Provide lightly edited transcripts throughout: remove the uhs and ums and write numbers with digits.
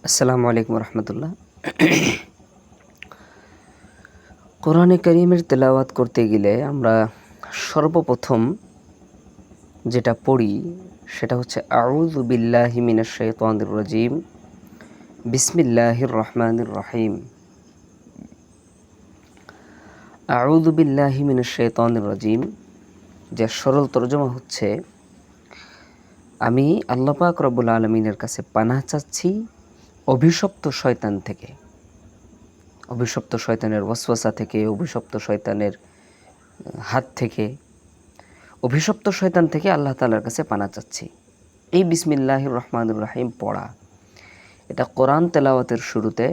আসসালামু আলাইকুম রহমতুল্লাহ। কোরআনে কারীমের তেলাওয়াত করতে গেলে আমরা সর্বপ্রথম যেটা পড়ি সেটা হচ্ছে আউযু বিল্লাহি মিনাশ শাইতানির রাজিম, বিসমিল্লাহির রহমানির রহিম। আউযু বিল্লাহি মিনাশ শাইতানির রাজিম, যার সরল তর্জমা হচ্ছে আমি আল্লাহ পাক রব্বুল আলামিনের কাছে পানাহ চাচ্ছি অভিশপ্ত শয়তান থেকে, অভিশপ্ত শয়তানের ওয়াসওয়াসা থেকে, অভিশপ্ত শয়তানের হাত থেকে, অভিশপ্ত শয়তান থেকে আল্লাহ তাআলার কাছে পানাহ চাচ্ছি। এই বিসমিল্লাহির রহমানির রহিম পড়া, এটা কোরআন তেলাওয়াতের শুরুতে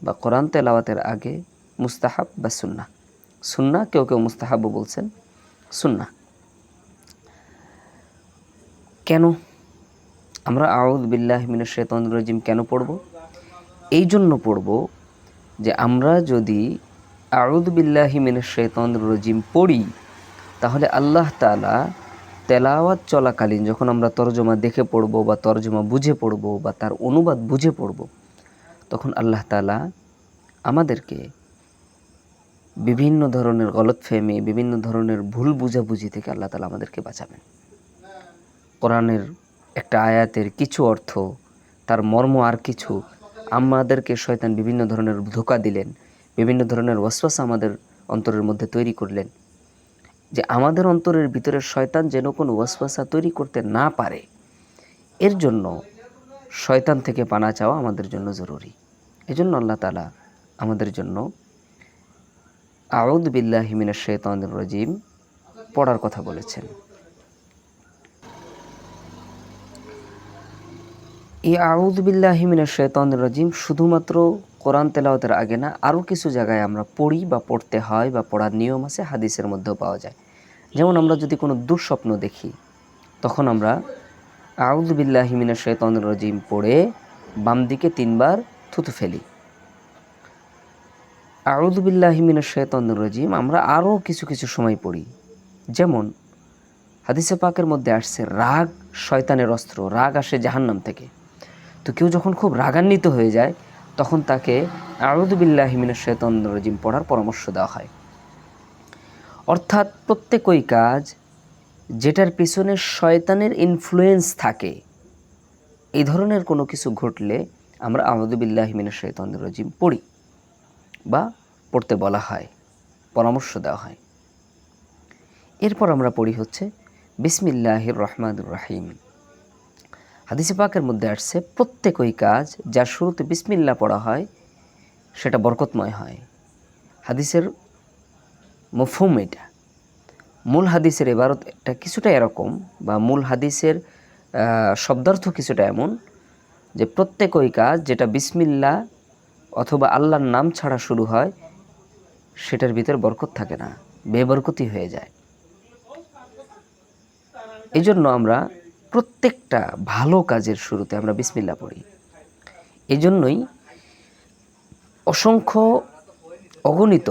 বা কোরআন তেলাওয়াতের আগে মুস্তাহাব বা সুন্নাহ। সুন্নাহ, কেউ কেউ মুস্তাহাবও বলছেন, সুন্নাহ। কেন আমরা আউযু বিল্লাহি মিনাশ শাইতানির রাজিম কেন পড়ব? এই জন্য পড়ব যে আমরা যদি আউযু বিল্লাহি মিনাশ শাইতানির রাজিম পড়ি, তাহলে আল্লাহ তাআলা তেলাওয়াত চলাকালীন যখন আমরা তরজমা দেখে পড়ব বা তরজমা বুঝে পড়ব বা তার অনুবাদ বুঝে পড়ব, তখন আল্লাহ তাআলা আমাদেরকে বিভিন্ন ধরনের গলতফহমি, বিভিন্ন ধরনের ভুল বুঝাবুঝি থেকে আল্লাহ তাআলা আমাদেরকে বাঁচাবেন। কোরআনের একটা আয়াতের কিছু অর্থ, তার মর্ম আর কিছু, আমাদেরকে শয়তান বিভিন্ন ধরনের ধোঁকা দিলেন, বিভিন্ন ধরনের ওয়াসওয়াসা আমাদের অন্তরের মধ্যে তৈরি করলেন, যে আমাদের অন্তরের ভিতরে শয়তান যেন কোনো ওয়াসওয়াসা তৈরি করতে না পারে, এর জন্য শয়তান থেকে পানাহ চাওয়া আমাদের জন্য জরুরি। এজন্য আল্লাহ তাআলা আমাদের জন্য আউযু বিল্লাহি মিনাশ শাইতানির রাজিম পড়ার কথা বলেছেন। এই আউযু বিল্লাহি মিনাশ শাইতানির রাজিম শুধুমাত্র কোরআন তেলাওয়াতের আগে না, আরও কিছু জায়গায় আমরা পড়ি বা পড়তে হয় বা পড়ার নিয়ম আছে, হাদিসের মধ্যেও পাওয়া যায়। যেমন আমরা যদি কোনো দুঃস্বপ্ন দেখি, তখন আমরা আউযু বিল্লাহি মিনাশ শাইতানির রাজিম পড়ে বাম দিকে 3 বার থুতু ফেলি। আউযু বিল্লাহি মিনাশ শাইতানির রাজিম আমরা আরও কিছু কিছু সময় পড়ি। যেমন হাদিসে পাকের মধ্যে আসছে রাগ শয়তানের অস্ত্র, রাগ আসে জাহান্নাম থেকে। তো কেউ যখন খুব রাগান্বিত হয়ে যায়, তখন তাকে আউযু বিল্লাহি মিনাশ শাইতানির রাজিম পড়ার পরামর্শ দেওয়া হয়। অর্থাৎ প্রত্যেকই কাজ যেটার পিছনে শয়তানের ইনফ্লুয়েন্স থাকে, এই ধরনের কোনো কিছু ঘটলে আমরা আউযু বিল্লাহি মিনাশ শাইতানির রাজিম পড়ি বা পড়তে বলা হয়, পরামর্শ দেওয়া হয়। এরপর আমরা পড়ি হচ্ছে বিসমিল্লাহির রহমানির রহিম। হাদিসে পাকের মধ্যে আসছে প্রত্যেকই কাজ যার শুরুতে বিসমিল্লাহ পড়া হয় সেটা বরকতময় হয়। হাদিসের মফহুম এটা। মূল হাদিসের ইবারতটা কিছুটা এরকম, বা মূল হাদিসের শব্দার্থ কিছুটা এমন, যে প্রত্যেকই কাজ যেটা বিসমিল্লাহ অথবা আল্লাহর নাম ছাড়া শুরু হয়, সেটার ভিতর বরকত থাকে না, বেবরকতি হয়ে যায়। এই জন্য আমরা প্রত্যেকটা ভালো কাজের শুরুতে আমরা বিসমিল্লাহ পড়ি। এই জন্যই অসংখ্য অগণিত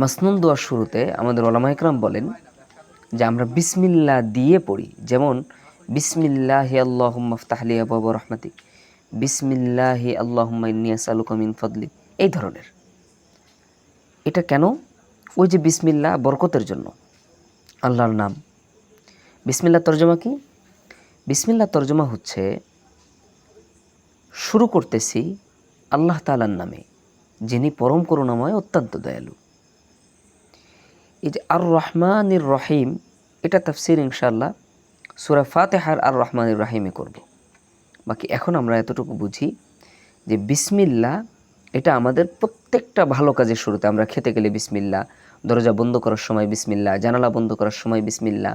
মাসনুন দোয়ার শুরুতে আমাদের উলামা ইকরাম বলেন যে আমরা বিসমিল্লাহ দিয়ে পড়ি। যেমন বিসমিল্লাহি আল্লাহুম্মা ইফতাহলি আবওয়াবা রাহমাতিক, বিসমিল্লাহি আল্লাহুম্মা ইন্নী আসআলুকা মিন ফাদলিক, এই ধরনের। এটা কেন? ওই যে বিসমিল্লাহ বরকতের জন্য, আল্লাহর নাম। বিসমিল্লাহ তর্জমা কি? বিসমিল্লাহ তর্জমা হচ্ছে শুরু করতেছি আল্লাহ তাআলার নামে, যিনি পরম করুণাময়, অত্যন্ত দয়ালু। এই যে আর রহমানির রহিম, এটা তাফসীর ইনশাআল্লাহ সূরা ফাতিহার আর রহমানির রহিমে করব। বাকি এখন আমরা এতটুকু বুঝি যে বিসমিল্লাহ এটা আমাদের প্রত্যেকটা ভালো কাজের শুরুতে, আমরা খেতে গেলে বিসমিল্লাহ, দরজা বন্ধ করার সময় বিসমিল্লাহ, জানালা বন্ধ করার সময় বিসমিল্লাহ,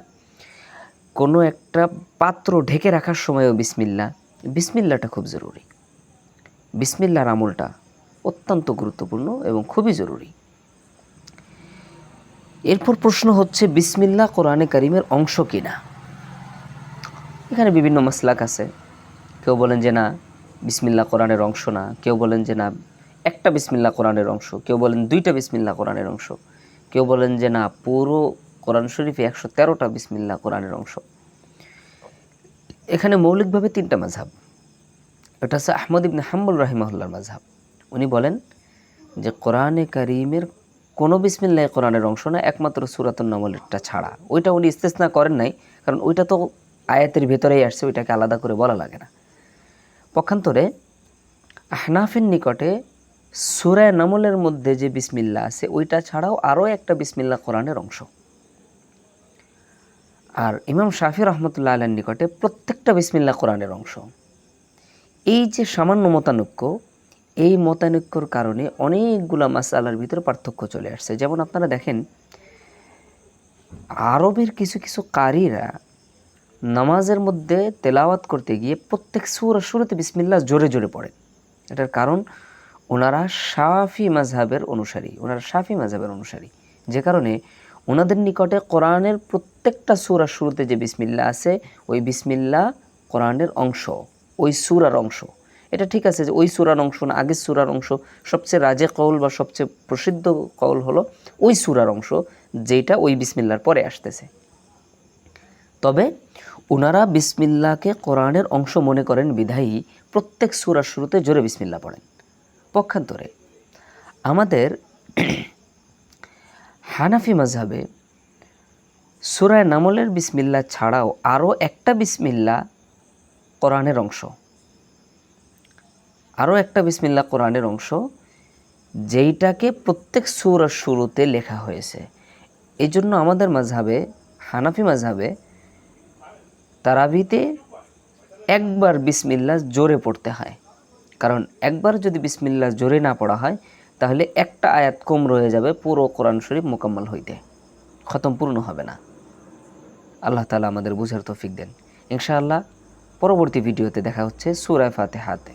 কোনো একটা পাত্র ঢেকে রাখার সময়ও বিসমিল্লাহ। বিসমিল্লাহটা খুব জরুরি। বিসমিল্লাহর আমলটা অত্যন্ত গুরুত্বপূর্ণ এবং খুবই জরুরি। এরপর প্রশ্ন হচ্ছে বিসমিল্লাহ কোরআনে কারীমের অংশ কিনা। এখানে বিভিন্ন মাসলাক আছে। কেউ বলেন যে না, বিসমিল্লাহ কোরআনের অংশ না। কেউ বলেন যে না, একটা বিসমিল্লাহ কোরআনের অংশ। কেউ বলেন 2টা বিসমিল্লাহ কোরআনের অংশ। কেউ বলেন যে না, পুরো কোরআন শরীফে 113টা বিসমিল্লাহ কোরআনের অংশ। এখানে মৌলিকভাবে 3টা মাযহাব। এটা হচ্ছে আহমদ ইবনে হাম্বল রাহিমাহুল্লাহর মাযহাব। উনি বলেন যে কোরআনে কারীমের কোনো বিসমিল্লাহ কোরআনের অংশ না, একমাত্র সূরাতুন নামলটা ছাড়া। ওইটা উনি ইস্তেসনা করেন নাই, কারণ ওইটা তো আয়াতের ভিতরেই আসছে, ওইটাকে আলাদা করে বলা লাগে না। পক্ষান্তরে আহনাফের নিকটে সূরা নামলের মধ্যে যে বিসমিল্লাহ আছে ওইটা ছাড়াও আরও একটা বিসমিল্লাহ কোরআনের অংশ। আর ইমাম শাফি রহমতুল্লাহ আলাইহির নিকটে প্রত্যেকটা বিসমিল্লাহ কোরআনের অংশ। এই যে সামান্য মতানৈক্য, এই মতানৈক্যর কারণে অনেকগুলা মাসআলার ভিতরে পার্থক্য চলে আসছে। যেমন আপনারা দেখেন, আরবের কিছু কিছু কারীরা নামাজের মধ্যে তেলাওয়াত করতে গিয়ে প্রত্যেক সূরা শুরুতে বিসমিল্লাহ জোরে জোরে পড়ে। এটার কারণ ওনারা শাফি মাযহাবের অনুসারী, যে কারণে ওনাদের নিকটে কোরআনের প্রত্যেকটা সূরার শুরুতে যে বিসমিল্লাহ আছে ওই বিসমিল্লাহ কোরআনের অংশ, ওই সূরার অংশ। এটা ঠিক আছে যে ওই সূরার অংশ না, আগের সূরার অংশ। সবচেয়ে রাজে কওল বা সবচেয়ে প্রসিদ্ধ কওল হলো ওই সূরার অংশ যেটা ওই বিসমিল্লাহর পরে আসতেছে। তবে ওনারা বিসমিল্লাহকে কোরআনের অংশ মনে করেন বিধায়ী প্রত্যেক সূরার শুরুতে জোরে বিসমিল্লাহ পড়েন। পক্ষান্তরে আমাদের হানাফি মাযহাবে সূরা নামলের বিসমিল্লাহ ছাড়াও আরও একটা বিসমিল্লাহ কোরআনের অংশ, যেইটাকে প্রত্যেক সূরার শুরুতে লেখা হয়েছে। এই জন্য আমাদের মাযহাবে, হানাফি মাযহাবে তারাবিতে একবার বিসমিল্লাহ জোরে পড়তে হয়। কারণ একবার যদি বিসমিল্লাহ জোরে না পড়া হয় তাহলে একটা আয়াত কম রয়ে যাবে পুরো কোরআন শরীফ মোকাম্মল হইতে, খতম পূর্ণ হবে না। আল্লাহ তাআলা আমাদের বুঝার তৌফিক দেন। ইনশাআল্লাহ পরবর্তী ভিডিওতে দেখা হচ্ছে সূরা ফাতিহাতে।